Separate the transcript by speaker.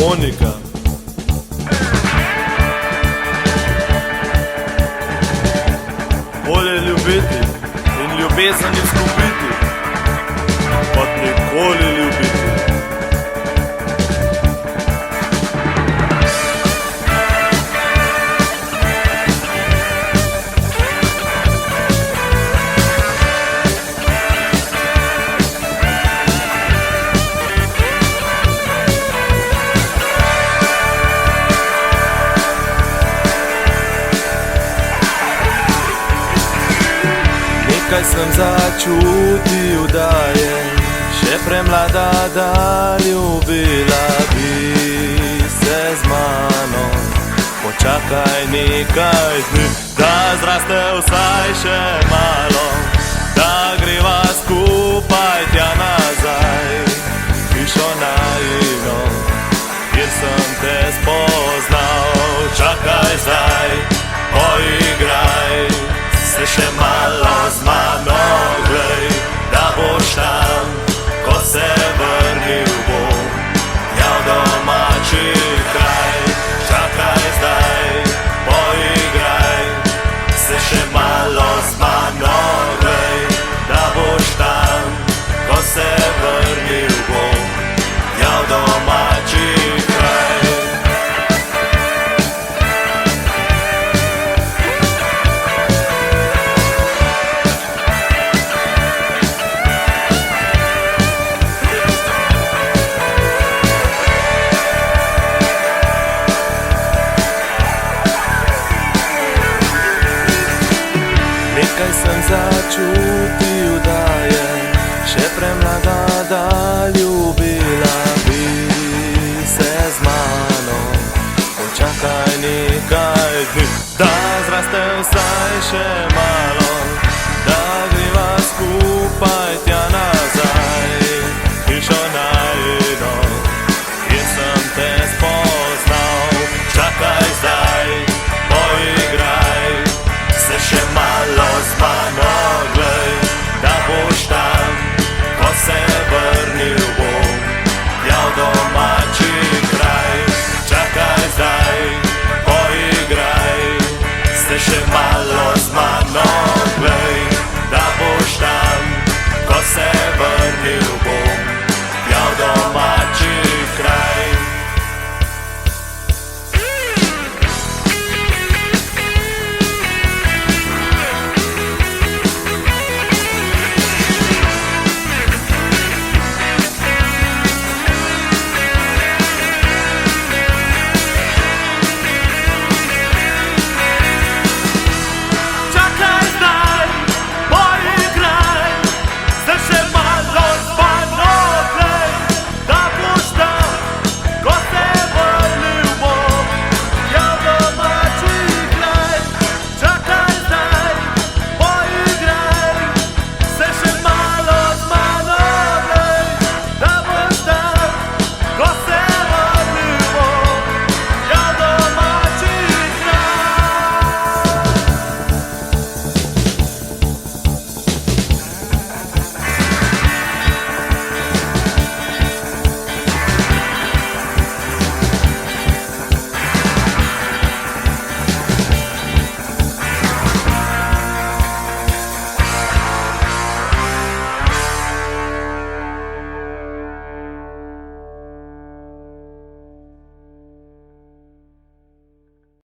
Speaker 1: Monika. Bolje ljubiti in ljubezen izgubiti, kot nikoli ljubiti. Nekaj sem začutil, da je še premlada, da ljubila bi se z mano. Počakaj nekaj dni, da zraste vsaj še malo, da greva skupaj tja nazaj, hišo najino, kjer sem te spoznal. Čakaj zdaj, poigraj se še malo z mano, glej, da boš tam, ko se vrnil bom, ja v domači kraj. Čakaj zdaj, poigraj se še malo z mano, glej, da boš tam, ko se vrnil bom, ja v domači kraj. Nekaj sem začutil, da je še premlada, da ljubila bi se z mano. Počakaj nekaj dni, da zraste vsaj še malo, da greva skupaj tja nazaj, hišo najino, kjer sem te spoznal. Čakaj zdaj, poigraj se še malo z mano, glej, da boš tam, ko se vrnil bom, ja v domači kraj. Čakaj zdaj, poigraj se še malo z mano, glej, da boš tam, ko se vrnil bom.